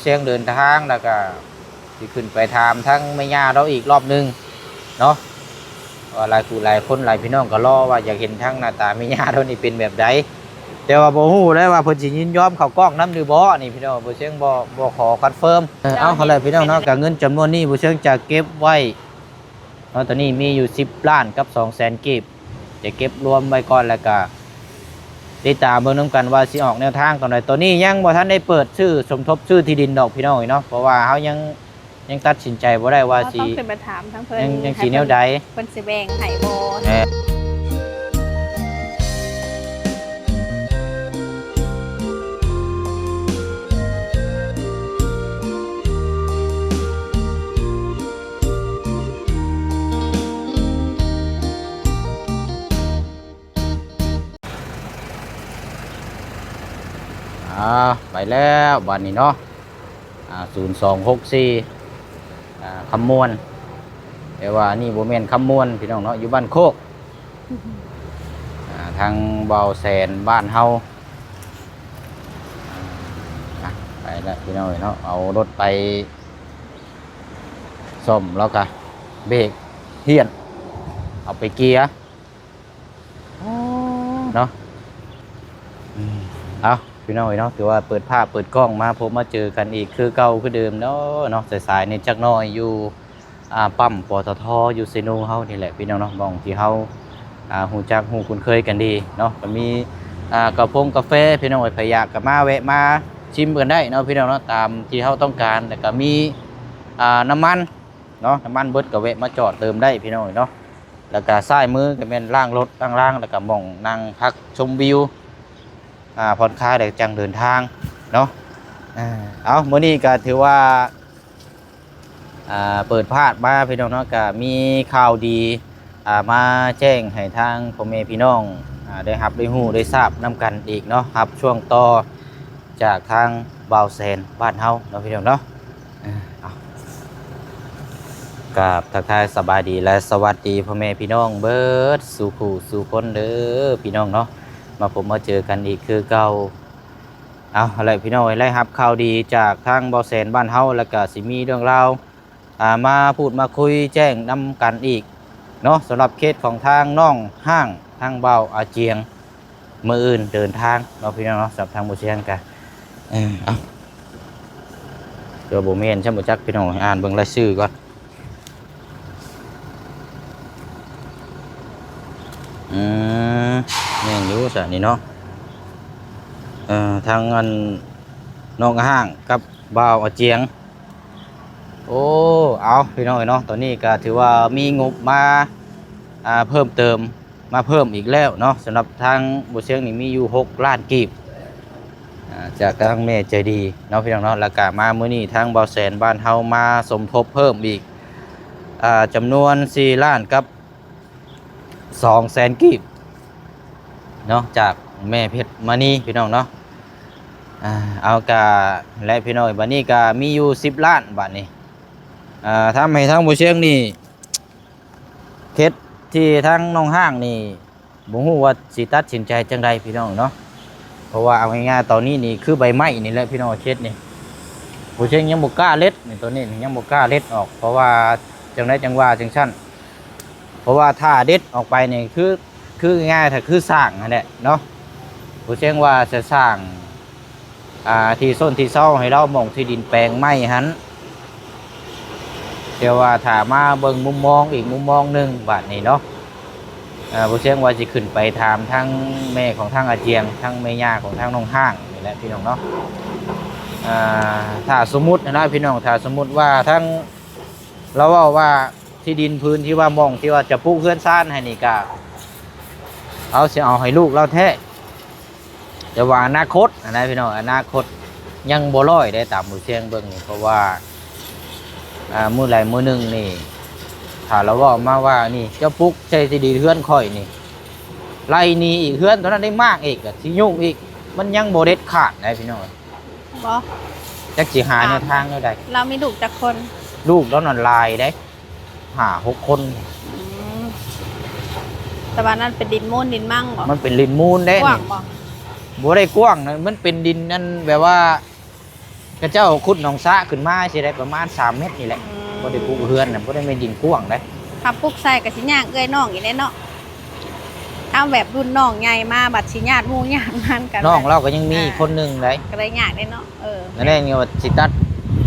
เสียงเดินทางแล้วก็สิขึ้นไปถามทั้งแม่ย่าเราอีกรอบนึงเนาะว่าหลายผู้หลายคนหลายพี่น้องก็รอว่าอยากเห็นทั้งหน้าตาแม่ย่าเรานี่เป็นแบบใดแต่ว่าบ่ฮู้เลยว่าเพิ่นสิยินยอมเข้ากล้องนำหรือบ่นี่พี่น้องบ่เชียงบ่ขอคอนเฟิร์มเอาเขาเลยพี่น้องเนาะก็เงินจำนวนนี้บ่เชียงจะเก็บไว้เนาะตอนนี้มีอยู่10ล้านกับ200,000กีบจะเก็บรวมไว้ก่อนแล้วก็ติดตามเบิ่งนำกันว่าสิออกแนวทางตอนใดตัวนี้ยังบ่ทันได้เปิดชื่อสมทบชื่อที่ดินดอกพี่น้องเนาะเพราะว่าเฮายังตัดสินใจบ่ได้ว่าสิต้องขึ้นไปถามทั้งเพิ่นยังสิแนวใดเพิ่นสิแบ่งให้บ่ไปแล้วบัดนี้เนาะ0264คำมวลแต่ว่านี่บ่แม่นคำมวลพี่น้องเนาะอยู่บ้านโคกทางเบาแสนบ้านเฮาไปแล้วพี่น้องเนาะเอารถไปซ่อมแล้วก็เบรกเฮียนเอาไปเกียร์เนาะเอาพี่น้องเนาะถือว่าเปิดภาพเปิดกล้องมาพบมาเจอกันอีกคือเก่าคือเดิมเนาะสายๆนี่จักน้อยอยู่ปั๊มปตทอยู่เซโนเฮานี่แหละพี่น้องเนาะมองที่เฮาหูจักหูคุ้นเคยกันดีเนาะก็มีกาแฟพี่น้องพยากกับมาแวะมาชิมกันได้เนาะพี่น้องเนาะตามที่เฮาต้องการแต่ก็มีน้ำมันเนาะน้ำมันเบิดก็แวะมาจอดเติมได้พี่น้องเนาะแล้วก็ซ้ายมือก็เป็นล่างรถล่างแล้วก็มองนั่งพักชมวิวผ่อนคลายเด็กจังเดินทางเนาะเอาเมื่อนี้ก็ถือว่าเปิดพาดมาพี่น้องเนาะก็มีข่าวดีมาแจ้งให้ทางพ่อแม่พี่น้องได้รับได้ฮู้ได้ทราบนำกันอีกเนาะครับช่วงต่อจากทางบ่าวแสนบ้านเฮาเนาะพี่น้องเนาะกับทักทายสบายดีและสวัสดีพ่อแม่พี่น้องเบิดสู่ผู้สู่คนเด้อพี่น้องเนาะมาผมมาเจอกันอีกคือเก่าเอาอะไรพี่น้องไล่รับข่าวดีจากทางบ่าวแสนบ้านเฮาแล้วก็สิมีเรื่องราวมาพูดมาคุยแจ้งนำกันอีกเนาะสำหรับเคสของทางน้องห้างทางเบาอาเจียงมืออื่นเดินทางเราพี่น้องเนาะสำหรับทางบ่เชียงกันเอาเดี๋ยวบ่แม่นช่างบ่จักพี่น้องอ่านเบิ่งรายชื่อก่อนแม่นอยู่ซะนี่เนาะทางอันน้องห้างกับบ่าวอาเจียงโอ้เอาพี่น้องเนาะตอนนี้ก็ถือว่ามีงบมาเพิ่มเติมมาเพิ่มอีกแล้วเนาะสำหรับทางบ่เชียงนี่มีอยู่6ล้านกีบจากทางแม่ใจดีเนาะพี่น้องเนาะแล้วก็มามื้อนี้ทางบ่าวแสนบ้านเฮามาสมทบเพิ่มอีกจำนวน4ล้านกับ200,000กีบเนาะจากแม่เพชรมานี่พี่น้องเนาะเอากะและพี่น้องบัดนี้ก็มีอยู่10ล้านบาทนี่ทำให้ทางบ่เชียงนี่เคสที่ทางน้องห้างนี่บ่ฮู้ว่าสิตัดสินใจจังไดพี่น้องเนาะเพราะว่าเอาง่ายๆตอนนี้นี่คือใบไม้นี่แหละพี่น้องเคสนี่บ่เชียงยังบ่กล้าเล็ดนี่ตัวนี้ยังบ่กล้าเล็ดออกเพราะว่าจังไดจังว่าจังซั่นเพราะว่าถ้าเด็ดออกไปนี่คือง่ายถ้าคือสร้างนั่นแหละเนาะบ่เชียงว่าจะสร้างที่ส้นที่เศร้าให้เรามองที่ดินแปลงไม้หันเดี๋ยวว่าถามมาเบิ่งมุมมองอีกมุมมองหนึ่งบาทนี้เนาะบ่เชียงว่าจะขึ้นไปถามทั้งแม่ของทางอาเจียงทั้งแม่ย่าของทางน้องห้างนี่แหละพี่น้องเนาะถ้าสมมุตินะพี่น้องถ้าสมมุติว่าทั้งเราว่าที่ดินพื้นที่ว่ามองที่ว่าจะปลูกเฮือนซ่านให้นี่ก็เอาสิเอาให้ลูกเราแท้แต่ว่าอนาคตนะพี่น้องอนาคตยังบ่ร้อยได้ตามบ่เชียงเบิ่งนี่เพราะว่ามื้อใดมื้อหนึ่งนี่ถ้าเราว่ามาว่านี่เจ้าปุ๊กใช่สิดีเฮือนข่อยนี่ไล่นี่อีกเฮือนตอนนั้นได้มากอีกก็สิยุ่งอีกมันยังบ่เด็ดขาดได้พี่น้องบ่จักสิหาแนวทางแนวใดเรามีลูกจักคนลูกแล้วนั่นลายได้5-6คนแต่ว่านั้นเป็นดินมูลดินมั่งบ่มันเป็นดินมูลได้นี่บ่ได้กว้างนะมันเป็นดินนั่นแบบว่า กระเจ้าขุดหนองสระขึ้นมาสิได้ประมาณ3เมตรนี่แหละบ่ได้ปลูกเฮือนน่ะบ่ได้เป็นดินกว้างเด้ ทำปลูกใส่กับสิย่างเอ้ยน้องอีกแน่เนาะเอาแบบรุ่นน้องใหญ่มาบัดสิญาติหมู่ญาติมันกัน น้องเราก็ยังมีคนหนึงได้ ก็เลยยากได้เนาะนั่นแหละนี่ว่าสิตัด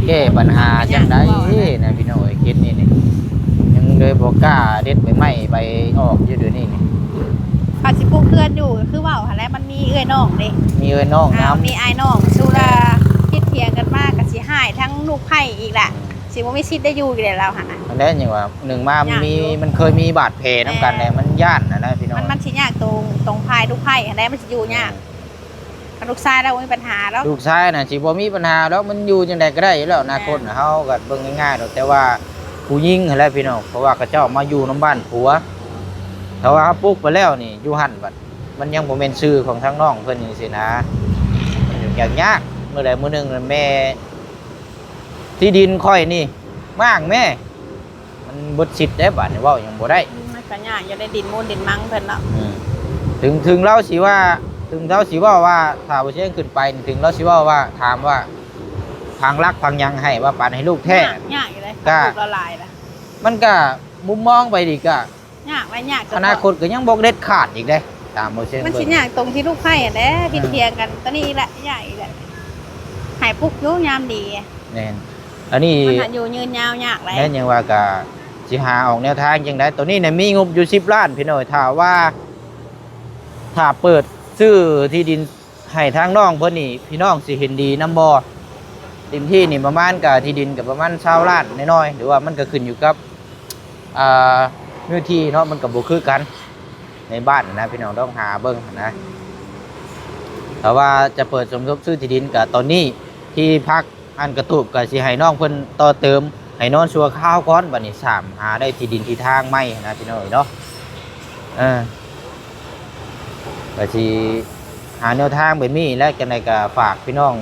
แก้ปัญหาจังได๋นะพี่น้องไอ้คิดนี่ยังเลยบ่กล้าเด็ดใบไม้ใบออกอยู่เดี๋ยวนี้นี่ เขาสิปลูกเพื่อนอยู่คือเว้าหั่นแหละมันมีเอ้ยน้องเด้ มีเอ้ยน้องน้ำ มีอ้ายน้องสุราคิดเถียงกันมากก็สิหายทั้งลูกไผ่อีกแหละสิบ่มีสิทธิ์ได้อยู่อีกแล้วหั่นน่ะ อันนั้นอย่างว่าหนึ่งมามันเคยมีบาดแผลน้ำกันเลยมันย่านนะพี่น้อง มันสิยากตรงไผ่ลูกไผ่หั่นแหละมันสิอยู่ยากลูกชายเรามีปัญหาแล้ว ลูกชายน่ะสิบ่มีปัญหาแล้วมันอยู่จังไดก็ได้อยู่แล้วอนาคตน่ะเฮาก็เบิ่งง่ายๆดอกแต่ว่าผู้หญิงนั่นแหละพี่น้องเพราะว่าเขาเจ้ามาอยู่น้ำบ้านผัวถ้าว่าปลูกไปแล้วนี่อยู่หั่นบัดมันยังบ่แม่นชื่อของทางน้องเพิ่นนี่สินะยากมื้อใดมื้อหนึงแม่ที่ดินค่อยนี่มากแม่มันบ่สิทธิ์ได้บัดนี่เว้ายังบ่ได้ มันก็ยากอย่าได้ดินมูลดินมังเพิ่นเนาะ ถึงเราสิว่าว่าถ้าบ่เชียงขึ้นไปนี่ถึงเราสิว่าถามว่าทางรักทางยังให้ว่าปานให้ลูกแท้ ยากอยู่เลย ก็ ลูกละลายล่ะ มันก็มุมมองไปดิก็ ยากไว้ยาก อนาคตก็ยังบ่เด็ดขาดอีกเด้ตามบ่เชียง มันสิยากตรงที่ลูกไผ่อ่ะแหละพิดเทียงกันตอนนี้แหละยากอีกแหละหายปุ๊กอยู่ยามดี แน่นอันนี้ มันหาอยู่ยืนยาวยากเลย แน่นยังว่าก็สิหาออกแนวทางจังได๋ตัวนี้เนี่ยมีงบอยู่10ล้านพี่น้อยถ้าว่าถ้าเปิดซื้อที่ดินให้ทางน้องเพิ่นนี่พี่น้องสิเห็นดีนำบ่เต็มที่นี่ประมาณก็ที่ดินก็ประมาณ20ล้านน้อยๆหรือว่ามันก็ขึ้นอยู่กับเนื้อที่เนาะมันก็บ่คือกันในบ้านนะพี่น้องต้องหาเบิ่งนะแต่ว่าจะเปิดสมทบซื้อที่ดินก็ตอนนี้ที่พักอันกระตูบก็สิให้น้องเพิ่นต่อเติมให้นอนชั่วคราวก่อนบัดนี้หาได้ที่ดินที่ทางใหม่นะพี่น้องเนาะก็สิหาแนวทางแบบนี้และจังไดก็ฝากพี่น้อง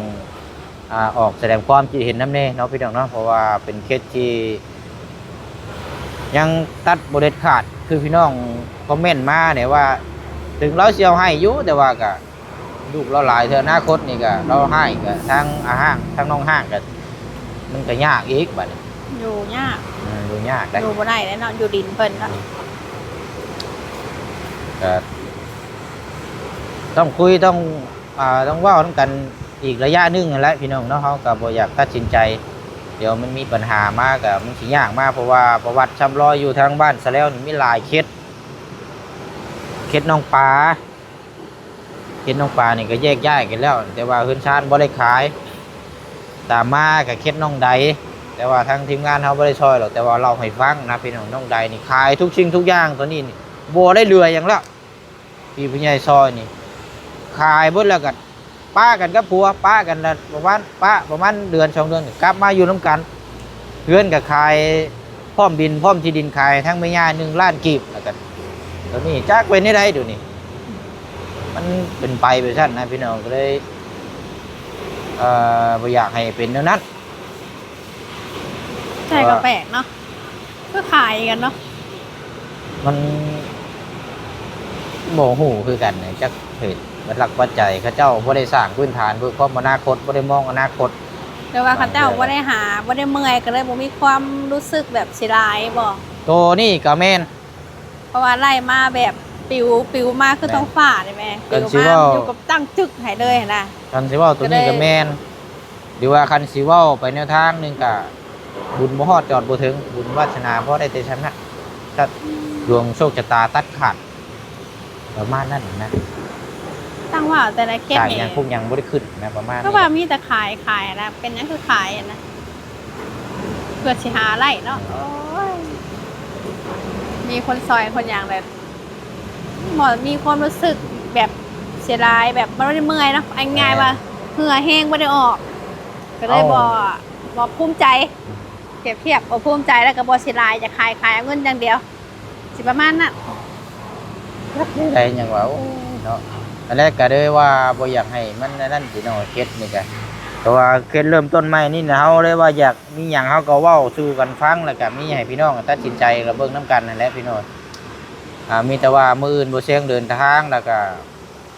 ออกแสดงความคิดเห็นนำแน่เนาะพี่น้องเนาะเพราะว่าเป็นเคสที่ยังตัดบ่เด็ดขาดคือพี่น้องคอมเมนต์มาเนี่ยว่าถึงเราสิเอาให้อยู่แต่ว่าก็ลูกเราหลายเทื่ออนาคตนี่ก็เราให้ก็ทางห้างทางน้องห้างก็มันก็ยากอีกบัดนี้ อยู่ยาก อยู่ยากได้ อยู่บ่ได้แล้วเนาะอยู่ดินเพิ่นเนาะ ก็ต้องคุยต้องเว้านํกันอีกระยะหนึงนั่นแหละพี่น้องเนาะเฮาก็บ่อยากตัดสินใจเดี๋ยวมันมีปัญหามาก็มันสิยากมากเพราะว่าประวัติซ้ำรอยอยู่ทางบ้านซะแล้วนี่มีหลายเคสน้องปลานี่ก็แยกย้ายกันแล้วแต่ว่าเฮือนชานบ่ได้ขายตามมาก็เคสน้องใดแต่ว่าทางทีมงานเฮาบ่ได้ช่วยหรอกแต่ว่าเราให้ฟังนะพี่น้องใดนี่ขายทุกสิ่งทุกอย่างตัวนี้นี่บ่ได้เหลือหยังแล้วพี่ผู้ใหญ่ซอยนี่ขายเบิดแล้วก็ป้ากันกับผัวป้ากันละประมาณเดือน2เดือนกลับมาอยู่นํกันเพื่อนก็ขายพร้อมดินพร้อมที่ดินขายทั้งแม่ย่า1ล้านกีบแล้วกันตัวนี้จักเป็นได้เดี๋ยวนี้มันเป็นไปซั่นนะพี่น้องก็เลยบ่อยากให้เป็นแนวนั้น ใช่ก็แปลกเนาะก็ขายกันเนาะ มันบ่ฮู้คือกันจักเหตุมันหลักปัจจัยเขาเจ้าบ่ได้สร้างพื้นฐานเพื่อความอนาคตบ่ได้มองอนาคต แต่ว่าเขาเจ้าบ่ได้หาบ่ได้เมื่อยก็เลยบ่มีความรู้สึกแบบเสียดายบ่ ตัวนี้ก็แม่น เพราะว่าไล่มาแบบปิวมาคือต้องฝ่าได้แม่ กั ปิ น ว สิ มา เว้า อยู่กับตั้งจึกให้เลยนะ คันสิเว้าตัวนี้ก็แม่นหรือว่าคันสิเว้าไปแนวทางหนึงก็บุญบ่ฮอดจอดบ่ถึงบุญวาสนาพอได้แต่ชนะถ้าดวงโชคชะตาตัดขาดประมาณนั้นนะ ตั้งว่าแต่ละเคส จ่าย นี่ ยังพวกยังบ่ได้ขึ้นนะประมาณ ก็ นี้ ว่ามีแต่ขายนะเป็นหยังคือขายอะนะเพื่อสิหาไล่เนาะโอ้ยมีคนซอยคนอย่างแบบหมอมีความรู้สึกแบบเสียดายแบบบ่ได้เมื่อยเนาะเอาง่ายๆว่าเหงื่อแห้งบ่ได้ออก ก็เลยบ่ภูมิใจเปรียบเทียบบ่ภูมิใจแล้วก็บ่เสียดายจะขายเอาเงินอย่างเดียวสิประมาณนั้น ได้หยังว่าโอ้เนาะอันแรกก็เลยว่าบ่อยากให้มันนั่นสิเนาะเคสนี่ก็แต่ว่าเคสเริ่มต้นใหม่นี่นะเฮาเลยว่าอยากมีหยังเฮาก็เว้าสู่กันฟังแล้วก็มีให้พี่น้องตัดสินใจก็เบิ่งนํกันนั่นแหละพี่น้องมีแต่ว่ามื้ออื่นบ่เสียงเดินทางแล้วก็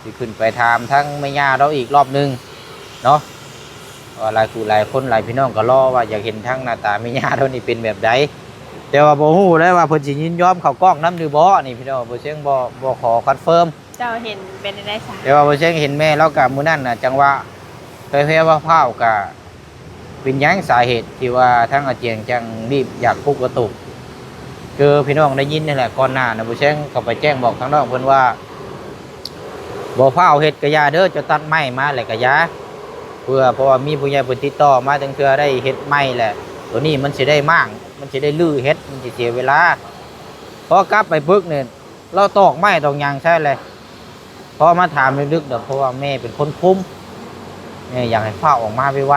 สิขึ้นไปถามทั้งแม่ย่าเราอีกรอบนึงเนาะ ว่าหลายคู่หลายคนหลายพี่น้องก็รอว่าอยากเห็นทั้งหน้าตาแม่ย่าเท่านี้เป็นแบบใดแต่ว่าบ่ฮู้เลยว่าเพิ่นสิยินยอมเข้ากล้องนำหรือบ่นี่พี่น้องบ่เชียงบ่ขอคอนเฟิร์ม เจ้าเห็นเป็นได้สา แต่ว่าบ่เชียงเห็นแม่เราก็มื้อนั้นน่ะจังว่าไปแพ้ว่าพร้าวก็เป็นหยังสาเหตุที่ว่าทั้งอาเจียงจังรีบอยากปลุกกระตุกคือพี่น้องได้ยินนี่แหละก่อนหน้าน่ะบ่เชียงก็ไปแจ้งบอกทางน้องเพิ่นว่าบ่พร้าวเฮ็ดกะยาเด้อจะตัดไม้มาแล้วกะยาเพื่อเพราะว่ามีผู้ใหญ่เพิ่นติดต่อมาตั้งเทื่อได้เฮ็ดไม้แหละตัวนี้มันสิได้มั่างมันสิได้ลื้อเฮ็ดมันสิเสียเวลาพอกลับไปปึกเนี่ยเราตอกไม้ตอกหยังใช่เลยพอมาถามลึกๆเด้อเพราะว่าแม่เป็นคนคุมแม่อยากให้พาออกมาไว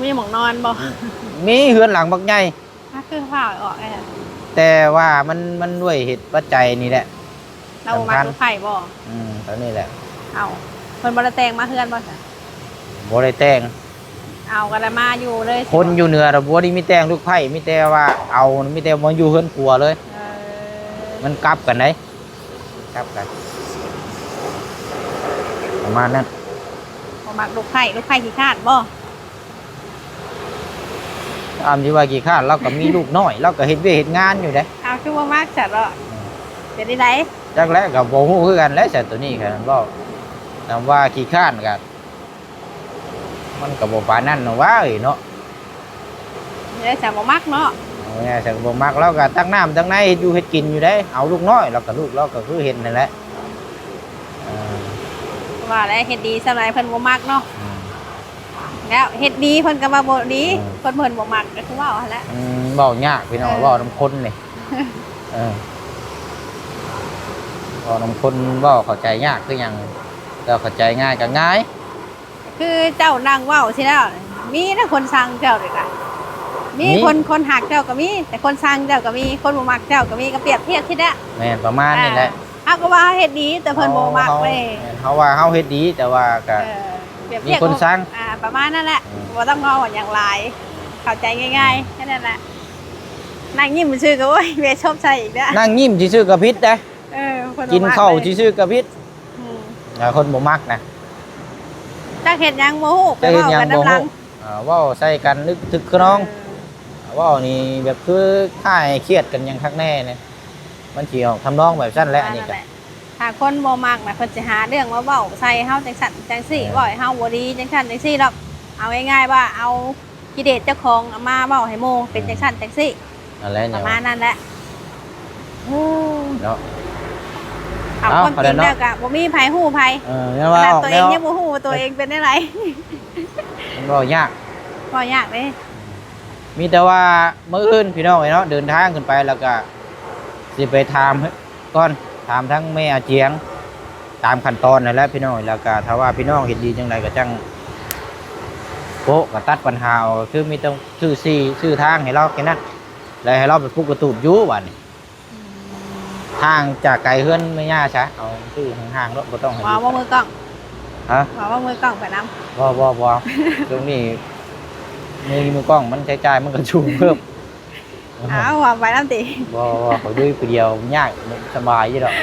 มีหมองนอนบ่ ๆมีเฮือนหลังบักใหญ่ ถ้าคือผ่าออกไอ้ แต่ว่ามันด้วยเหตุปัจจัยนี่แหละ เรามาดูไผ่บ่ ตอนนี้แหละ เอาเพิ่นบ่ได้แต่งมาเฮือนบ่ซะ บ่ได้แต่ง เอากันละมาอยู่เลย คนอยู่เหนือระบัวนี่มีแต่งลูกไผ่มีแต่ว่าเอามีแต่มาอยู่เฮือนครัวเลย มันกลับกันไหนกลับกันประมาณนั้น บ่มักลูกไผ่ขี้คร้านบ่ อามที่ว่ากี่ข้านเราก็มีลูกน้อยเราก็เฮ็ดเวยกเฮ็ดงานอยู่เด้ เอาคือบ่มักจัดเนาะเป็นได้ได จักแล้วก็บ่ฮู้คือกันแหล้วแต่ตัวนี้แค่นั้นบ่นำว่าขี้ข้านก็มันก็บ่ปานนั้นเนาะว่าเอ้ยเนาะ เดี๋ยวจะบ่มักเนาะ เอาง่ายๆแต่บ่มักเราก็ตักน้ำตักในเฮ็ดอยู่เฮ็ดกินอยู่เด้เอาลูกน้อยเราก็ลูกเราก็คือเฮ็ดนั่นแหละอ่า ว่าแล้วเฮ็ดดีสำหรับเพิ่นบ่มักเนาะ อืม แล้วเฮ็ดดีเพิ่นก็ว่าบ่ดีเพิ่นบ่มักก็คือว่าหั่นแหละ เว้ายากพี่น้องเว้านำคนนี่เออเว้านำคนเว้าเข้าใจยากคือหยังแต่เข้าใจง่ายก็ง่าย คือเจ้านั่งเว้าสิแล้วมีแต่คนสั่งเจ้าด้วยกันมีคนหักเจ้าก็มีแต่คนสั่งเจ้าก็มีคนบ่มักเจ้าก็มีก็เปรียบเทียบที่แท้ แม่นประมาณนี้แหละ เอาก็ว่าเฮ็ดดีแต่เพิ่นบ่มักเลย เขาว่าเขาเฮ็ดดีแต่ว่าก็ เปรียบ มี เทียบ คนสั่ง ประมาณนั้นแหละบ่ต้องงอว่าอย่างหลายเข้าใจง่ายๆแค่นั้นแหละนั่งยิ้มซื่อก็โอ้ยเวชอบใจอีกแล้ว นั่งยิ้มซื่อๆกับพิษได้ เพิ่นบ่มั กินข้าว เลย ซื่อๆกับพิษ อืม คนบ่มักนะ จักเฮ็ดหยังบ่ฮู้ไป จะเฮ็ด เว้า หยัง กัน บ่ น้ำหลั ฮู้ ง เว้าใส่กันนึกถึกคือน้องเว้านี่แบบคือค่ายเครียดกันหยังคักแน่เนี่ยมันสิออกทำนองแบบซั่นแหละอันนี้ก็ ถ้าคนบ่มักน่ะเพิ่นสิหาเรื่องมาเว้าใส่เฮาจังซั่นจังซี่เว้าให้เฮาบ่ดีจังซั่นจังซี่ดอกเอาง่ายๆว่าเอากิเลสเจ้าของเอามาเว้าให้โมเป็นจังซั่นจังซี่ นั่นแหละ ป เนี่ย ระมาณนั้นแหละ เนาะ เอาความจริงแล้วก็บ่มีไผฮู้ไผ เนี่ย ข ว่า นาด ออก ตัว แน เอง ว ยังบ่ฮู้ว่าตัวเองเป็นได้ไร มันบ่ยาก บ่ยากเลย มีแต่ว่ามื้ออื่นพี่น้องเนาะเดินทางขึ้นไปแล้วก็สิไปถามก่อนถามทั้งแม่อาเจียงตามขั้นตอนนั่นแหละพี่น้องแล้วก็ถ้าว่าพี่น้องเห็นดีจังไดก็จังโป๊ะก็ตัดปัญหาเอาคือมีต้องชื่อทางให้เราแค่นั้นแล้วให้เราไปปลุกกระตูบอยู่บัดนี้ทางจากไกลเฮือนไม่ยากซะเอาชื่อห่างๆรถบ่ต้องให้ ว่าว่ามือกล้อง ฮะ ว่ามือกล้องไปนำ บ่ตรงนี้มือกล้องมันใช้จ่ายมันก็สูงเพิ่ม อ้าวว่าไปนำติ บ่เขาด้วยผู้เดียวยากสบายอยู่ดอก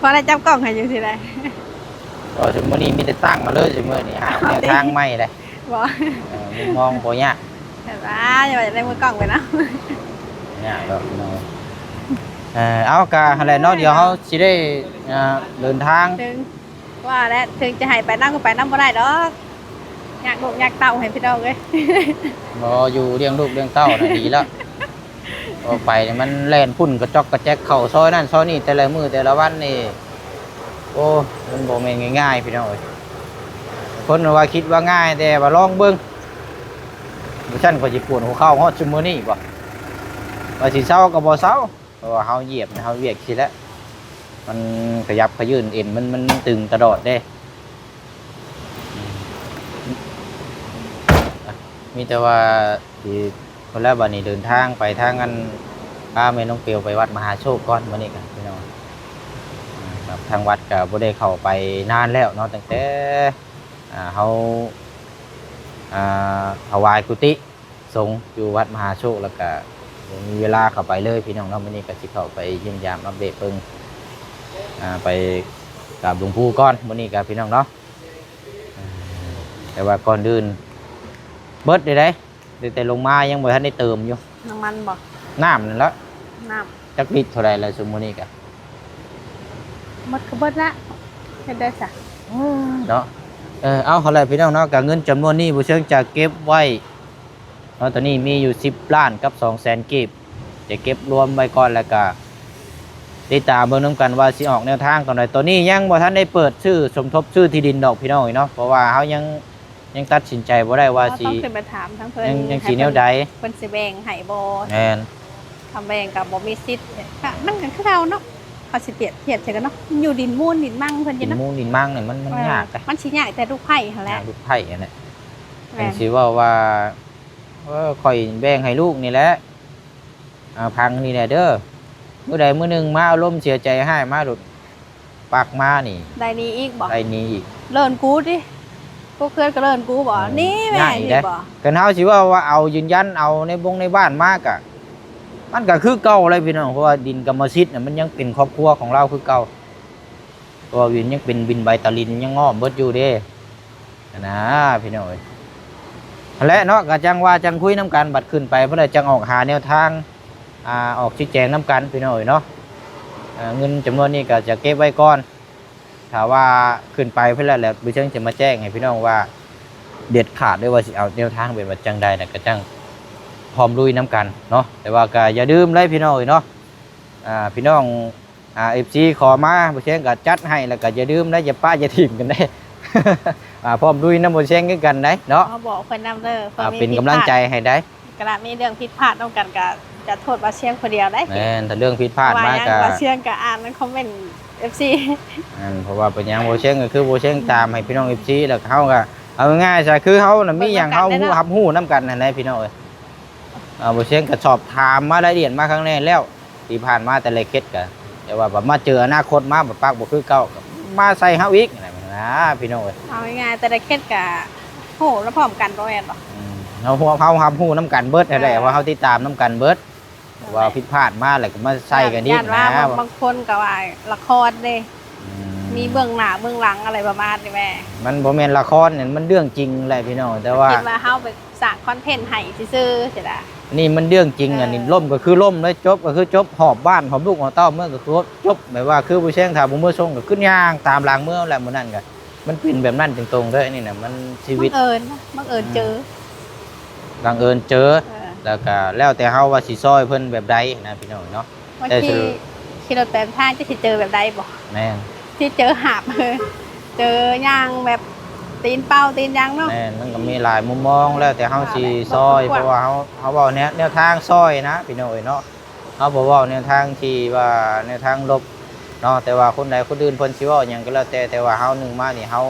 พอได้จับกล้องให้อยู่สิได้ ก็สมมุตินี้มีแต่ตั้งมาเลยสมมุตินี้หาแนวทางใหม่เลย บ่ มุมมองบ่ยาก แต่ว่าอย่าไปได้มือกล้องไปนำ ยากดอกน้อยเอากะอะไรเนาะเดี๋ยวเฮาสิได้เดินทาง ถึงว่าแล้วถึงจะให้ไปนำก็ไปนำบ่ได้ดอกอยากลูกอยากเต้าให้พี่น้องเอ้ย บ่อยู่เลี้ยงลูกเลี้ยงเต้าน่ะดีแล้วออกไปนี่มันแล่นพุ่นกระจอกกระแจกเข้าซอยนั่นซอยนี่แต่ละมื้อแต่ละวันนี่โอ้มันบ่แม่นง่ายๆพี่น้องเอ้ยคนว่าคิดว่าง่ายแต่ว่าลองเบิ่งบ่ซั่นก็สิปวดหัวเข่าฮอดซุมื้อนี้บ่ว่าสิเซาก็บ่เซาเพราะว่าเฮาเหยียบเฮาเวียกสิแล้วมันขยับขยื่นเอ็นมันตึงตลอดเด้มีแต่ว่าที่คนแรกบัดนี้เดินทางไปทางกันพาแม่น้องเปียวไปวัดมหาโชคก่อนมื้อนี้กันพี่น้องครับทางวัดก็บ่ได้เข้าไปนานแล้วเนาะตั้งแต่เฮาถวายกุฏิสงฆ์อยู่วัดมหาโชคแล้วก็มีเวลาเข้าไปเลยพี่น้องเนาะมื้อนี้ก็สิเข้าไปเยี่ยมยามอัปเดตเพิ่งไปกราบหลวงปู่ก่อนมื้อนี้ก็พี่น้องเนาะ แต่ว่าก่อนอื่นเบิดได้แต่ลงมายังบ่ทันได้เติมอยู่ น้ำมันบ่ น้ำนั่นละ น้ จักลิตรเท่าไรละสมมุตินี่กะ ำหมดก็เบิดละเฮ็ดได้จ้ะ เนาะเอาเท่าไรพี่น้องเนาะกับเงินจำนวนนี้บ่เชิงจะเก็บไว้เนาะตอนนี้มีอยู่10 ล้านกับ200,000กีบจะเก็บรวมไว้ก่อนแล้วก็ติดตามเบิ่งนำกันว่าสิออกแนวทางตอนใดตัวนี้ยังบ่ทันได้เปิดชื่อสมทบชื่อที่ดินดอกพี่น้องเนาะเพราะว่าเฮายังตัดสินใจบ่ได้ว่าสิ ต้องขึ้นไปถามทั้งเพิ่น ยังสิแนวใด เพิ่นสิแบ่งให้บ่ แม่น ทำแบ่งกับบ่มีสิทธิ์ค่ะมันก็คือเราเนาะเขาสิเปรียบเทียบใช่กันเนาะอยู่ดินมูลดินมั่งเพิ่นอ ดิ ยู่ น เนาะ มูลดินมั่งเนี่ยมันยากแต่ มันสิยากแต่ลูกไผ่หั่นแหละ ลูกไผ่อันนี้ แม่ เป็น น สิว่าข่อยแบ่งให้ลูกนี่แหละพังนี่แหละเด้อมื้อใดมื้อหนึงมาอารมณ์เสียใจให้มาหลุดปากมานี่ ได้นี้อีกบ่ ไอ้นี่อีก เลินกูดิกูเคยก็เลินกูบ่นี่แม่ ง่าย นี่ เด้ บ่ กันเฮาสิว่าเอายืนยันเอาในในบ้านมากอะมันก็คือเก่าเลยพี่น้องเพราะว่าดินกรรมสิทธิ์น่ะมันยังเป็นครอบครัวของเราคือเก่าตัววินยังเป็นบินใบตะลินยังง้อมเบิดอยู่เด้นะพี่น้องเอ้ยและเนาะก็จังว่าจังคุยน้ำกันบัดขึ้นไปเพื่อจังออกหาแนวทางออกชี้แจงน้ำกันพี่น้องเอ้ยเนาะเงินจำนวนนี้ก็จะเก็บไว้ก่อนถ้าว่าขึ้นไปเพื่อแล้วบิเชิงจะมาแจ้งให้พี่น้องว่าเด็ดขาดด้วยว่าสิเอาแนวทางเป็นว่าจังใดนะก็จังพร้อมลุยน้ำกันเนาะแต่ว่าก็อย่าดื่มเลยพี่น้องเอ้ยเนาะพี่น้องFC ขอมาบิเชิงก็จัดให้แล้วก็อย่าดื่มได้อย่าป้าอย่าถิ่มกันได้ พร้อมลุยน้ำบิเชิงกันได้เนาะ เขาบอกเพิ่นนำเด้อเพิ่นมี เป็นกำลังใจให้ได้ กระมีเรื่องผิดพลาดต้องกันก็จะโทษว่าเชียงคนเดียวได้ แม่นถ้าเรื่องผิดพลาดมากก็ ว่าเชียงก็อ่านในคอมเมนต์ FC เพราะว่าเป็นหยังโบเชงก็คือโบเชงตามให้พี่น้องFC แล้วเขาก็เอาง่ายๆใช่คือเขาน่ะมีอย่างเขาฮู้รับฮู้น้ำกันนั่นแหละพี่น้องเอ้ยโบเชงก็สอบถามมารายละเอียดมาครั้งแรกแล้วที่ผ่านมาแต่ละเคสก็แต่ว่าแบบมาเจออนาคตมาแบบปากบ่คือเก่าก็มาใส่เฮาอีกอะไรแบบนั้นนะพี่น้องเอ้ย เอาง่ายๆแต่ละเคสก็โหแล้วพร้อมกันบ่แม่นบ่ เฮารับฮู้น้ำกันเบิดนั่นแหละว่าเฮาติดตามน้ำกันเบิดว่าผิดพลาดมาแล้วก็มาใส่กันอีก ย่านว่า นะ บางคนก็ว่าละครเด้มีเบื้องหน้าเบื้องหลังอะไรประมาณนี้แม่ มันบ่แม่นละครเนี่ยมันเรื่องจริงแหละพี่น้องแต่ว่า คิดว่าเฮาไปสร้างคอนเทนต์ให้ซื่อๆใช่ล่ะ นี่มันเรื่องจริงอันนี้ล่มก็คือล่มเลยจบก็คือจบหอบบ้านหอบลูกหอบเต้าเมื่อก็คือจบหมายว่าคือผู้เชี่ยงถามผมเมื่อส่งก็ขึ้นย่างตามหลังเมื่อแหละมื้อนั้นก็มันเป็นแบบนั้นตรงๆเด้อนี่น่ะมันชีวิต บังเอิญเจอ บังเอิญเจอ เออ แล้วก็แล้วแต่เฮาว่าสิซอยเพิ่นแบบใดนะพี่น้องเนาะ บาง แต่ ที สรุป ขี่รถแปลงทางจะสิเจอแบบใดบ่ แม่น ที่เจอหาบเจอย่างแบบตีนเป้าตีนยางเนาะ แม่นมันก็มีหลายมุมมองแล้วแต่เฮาสิซอยเพราะว่าเฮาเว้าแนวทางซอยนะพี่น้องเอ้ยเนาะเฮาบ่เว้าแนวทางที่ว่าแนวทางลบเนาะแต่ว่าคนใดคนอื่นเพิ่นสิเว้าหยังก็แล้วแต่ว่าเฮานึงมานี่เฮา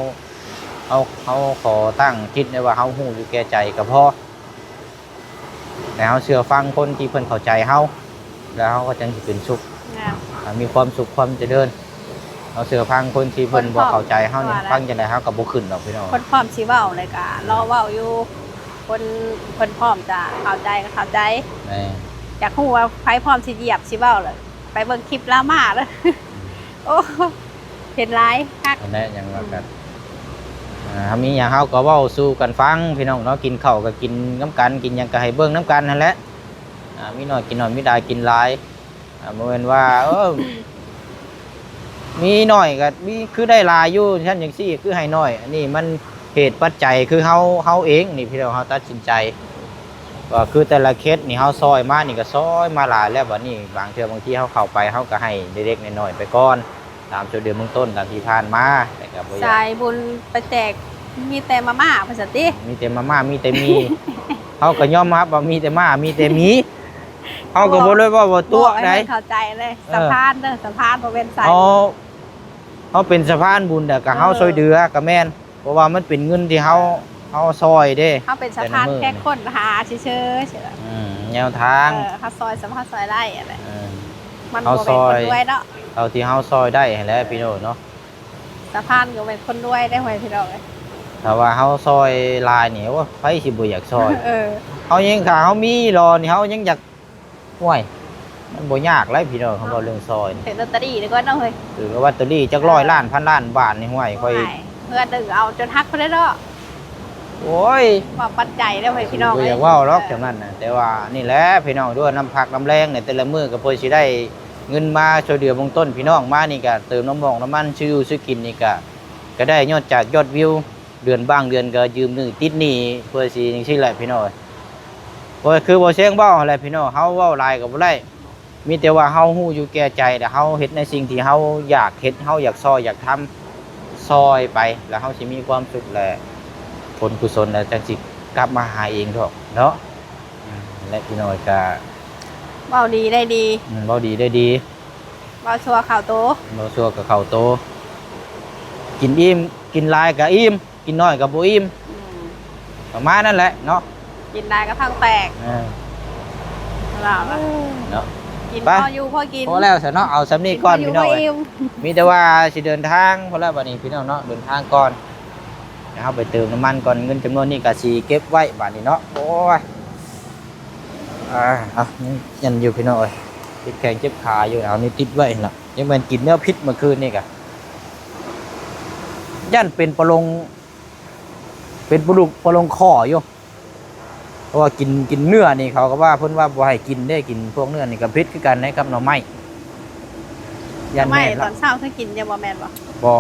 ขอตั้งคิดได้ว่าเฮาฮู้อยู่แก่ใจก็พอแต่เฮาเชื่อฟังคนที่เพิ่นเข้าใจเฮาแล้วเฮาก็จังสิเป็นสุข งาม มีความสุขความเจริญเฮาเชื่อฟังคนที่เพิ่นบ่เข้าใจเฮานี่ฟังจังได๋เฮาก็บ่ขึ้นดอกพี่น้อง คนพร้อมสิเว้าเลยก็รอเว้าอยู่คนพร้อมจะเข้าใจก็เข้าใจ แม่ อยากรู้ว่าไผพร้อมสิเหยียบสิเว้าเลยไปเบิ่งคลิปลาม่าเด้อ โอ้เห็นหลายคัก อันนั้นหยังว่ากันมีหยังเฮาก็เว้าสู่กันฟังพี่น้องเนาะกินข้าวก็กินน้ำกันกินหยังก็ให้เบิ่งน้ำกันนั่นแหละมีน้อยกินน้อยมีได้กินหลายบ่แม่นว่ามีน้อยก็มีคือได้หลายอยู่ซั่นจังซี่คือให้น้อยอันนี้มันเหตุปัจจัยคือเฮาเองนี่พี่น้องเฮาตัดสินใจก็คือแต่ละเคสนี่เฮาซอยมานี่ก็ซอยมาหลายแล้วบัดนี้บางเทื่อบางทีเฮาเข้าไปเฮาก็ให้เล็กๆน้อยๆไปก่อนตามจุดเดือนเบื้องต้นตามที่ผ่านมาแต่ก็บ่อยาก สายบุญไปแจกมีแต่มาม่าภาษาติ มีแต่มาม่ามีแต่มี เขาก็ยอมรับว่ามีแต่มามีแต่มีเขาก็บ่เลยว่าบ่ตัว บอก ใด ให้เข้าใจเลยสะพานเด้อสะพานบ่เป็นสาย เขาเป็นสะพานบุญแต่ก็เฮาช่วยเหลือก็แม่นเพราะว่ามันเป็นเงินที่เฮาซอยเด้ เฮาเป็นสะพานแค่คนหาเฉยๆเฉย แนวทาง เฮาซอยสะพานซอยได้อะไร เออ มัน เอา บ่ ซ เป็น อย คนรวยเนาะ เอาที่เฮาซอยได้ให้แล้วพี่น้องเนาะ สะพานก็เป็นคนรวยได้หวยพี่น้องเอ้ย ถ้าว่าเฮาซอยลายนี่ว่าไผสิบ่อยากซอย เออ เฮายังถ้าเฮามีรอนี่เฮายังอยากห่วยมันบ่ยากเลยพี่น้องเขาบอกเรื่องซอยนี่ เป็นลอตเตอรี่ดีกว่าเนาะเฮ้ย หรือว่าลอตเตอรี่จัก100 ล้านพันล้านบาทนี่ห่วยค่อย เพื่อดึงเอาจนฮักเพิ่นได้เนาะ โอ้ย ว่าปัจจัยแล้วให้พี่น้อง บ่อยากเว้าหรอกจังนั้นน่ะแต่ว่านี่แหละพี่น้องด้วยน้ำพักน้ำแรงเนี่ยแต่ละมื้อก็เพิ่นสิได้เงินมาช่วยเหลือเบื้องต้นพี่น้องมานี่ก็เติมน้ำมันซื้ออยู่ซื้อกินนี่ก็ได้ยอดจากยอดวิวเดือนบ้างเดือนก็ยืมหนี้ติดหนี้เพื่อสิจังซี่แหละพี่น้องบ่คือบ่เสียงเว้าอะไรพี่น้องเฮาเว้าหลายก็บ่ได้มีแต่ว่าเฮาฮู้อยู่แก่ใจแต่เฮาเฮ็ดในสิ่งที่เฮาอยากเฮ็ดเฮาอยากซอยอยากทำซอยไปแล้วเฮาสิมีความสุขแหละผลกุศลแล้วจังสิกลับมาหาเองดอกเนาะและพี่น้อยก็ เว้าดีได้ดี เว้าดีได้ดี เว้าชัวข่าวโต เว้าชั่วก็เข้าโตกินอิ่มกินหลายก็อิ่มกินน้อยก็บ่อิ่ม อืม ประมาณนั้นแหละเนาะ กินได้ก็ทั้งแตก เออ ล่ะล่ะ เนาะ กิน ไป พออยู่พอกิน พอแล้วซะเนาะเอาสำนี้ก่อน กิ พี่ พ น้อง ยู่พ เอ้ย อิ่ม มีแต่ว่าสิเดินทางพอแล้วบัดนี้พี่น้องเนาะเดินทางก่อนเดี๋ยวเฮาไปเติมน้ำมันก่อนเงินจำนวนนี้ก็สิเก็บไว้บัดนี้เนาะโอ้ยเอายันอยู่พี่น้องเอ้ยเจ็บแข้งเจ็บขาอยู่เอานี่ติดไว้ล่ะยังแม่นกินเนื้อพิษเมื่อคืนนี่ก็ยันเป็นประลงเป็นปลุกประลงคออยู่เพราะว่ากินเนื้อนี่เขาก็ว่าเพิ่นว่าบ่ให้กินได้กินพวกเนื้อนี่ก็พิษคือกันนะครับหน่อไม้ยัน ไม่ แม่น ต ละ อนเช้าถ้ากินจะบ่แม่นบ่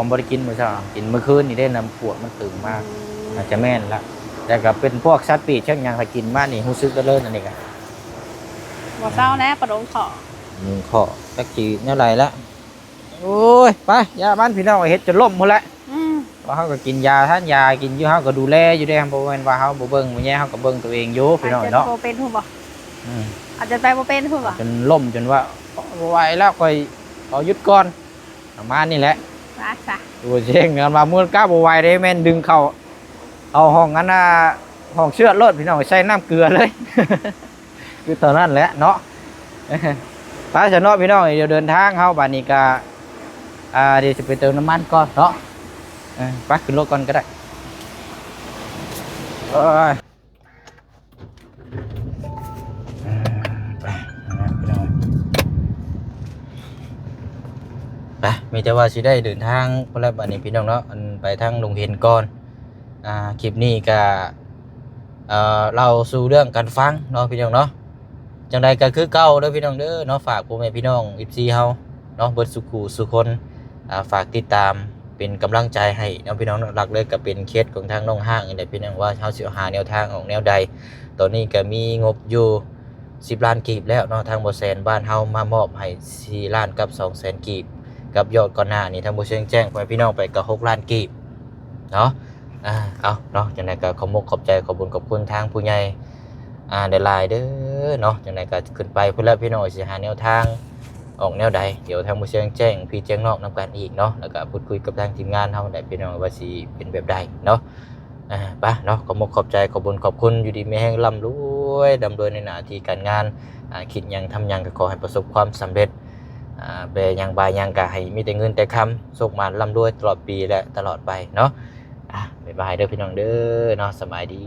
บ่ได้กินมื้อเช้ากินเมื่อคืนนี่ได้น้ำปวดมันตึงมากอาจจะแม่นละแต่ก็เป็นพวกสัตว์ปีกเช่นหยังถ้ากินมานี่รู้สึกเลิศอันนี้ก็ บ่เช้าแล้วปลาดงขอ ข้อจักจีแนวไรละโอ้ยไปยาบ้านพี่น้องเฮ็ดจนล่มหมดละ อืม ว่าเฮาก็กินยาท่านยากินอยู่เฮาก็ดูแลอยู่ได้บ่แม่นว่าเฮาบ่เบิ่งบ่แย่เฮาก็เบิ่งตัวเองอยู่พี่น้อง อาจจะ เนาะ บ่เป็นถูกบ่ อืม อาจจะไปบ่เป็นถูกบ่ จนล่มจนว่าบ่ไหวแล้วค่อยขอหยุดก่อนประมาณนี้แหละ รักษา ตัวเช่งกันว่ามื้อก้าบ่ไหวเด้แม่นดึงเข้าเอาห้องนั้นน่ะห้องเชือดรถพี่น้องใช้น้ำเกลือเลย คือตอนนั้นแหละเนาะ ไปซะเนาะพี่น้องเดี๋ยวเดินทางเฮาบัดนี้ก็เดี๋ยวจะไปเติมน้ำมันก่อนเนาะไปขึ้นรถก่อนก็ได้เอ้ยไปนะพี่น้องไปมีแต่ว่าสิได้เดินทางพอแล้วบัดนี้พี่น้องเนาะอันไปทางโรงเรียนก่อนคลิปนี้ก็เราสู่เรื่องการฟังเนาะพี่น้องเนาะจังใดก็คือเก่าเด้อพี่น้องเด้อเนาะฝากพ่อแม่พี่น้อง FC เฮาเนาะเบิดสุขุสุคนฝากติดตามเป็นกำลังใจให้เนาะพี่น้องหลักเลยก็เป็นเคสของทางน้องห้างนี่แหละพี่น้องว่าเฮาสิหาแนวทางออกแนวใดตอนนี้ก็มีงบอยู่10ล้านกีบแล้วเนาะทางบ่แสนบ้านเฮามามอบให้4ล้านกับ200,000กีบกับยอดก่อนหน้านี่ทางบ่เชิงแจ้งพ่อแม่พี่น้องไปก็6ล้านกีบเนาะเอาเนาะจังไดก็ขอบคุณขอบใจขอบคุญขอบคุณทางผู้ใหญ่ได้หลายเด้อเนาะจังไดก็ขึ้นไปพุ่นแล้วพี่น้องสิหาแนวทางออกแนวใดเดี๋ยวทางผู้เชี่ยวแจ้งพี่แจ้งนอกนำกันอีกเนาะแล้วก็พูดคุยกับทางทีมงานเฮาได้พี่น้องว่าสิเป็นแบบใดเนาะไปเนาะขอบคุณขอบใจขอบคุญขอบคุณอยู่ดีมีแห่งร่ำรวยดำเนินในหน้าที่การงานคิดหยังทำหยังก็ขอให้ประสบความสำเร็จไปหยังบายหยังก็ให้มีแต่เงินแต่คำสุขมาร่ำรวยตลอดปีและตลอดไปเนาะบ๊ายบายเด้อพี่น้องเด้อเนาะสบายดี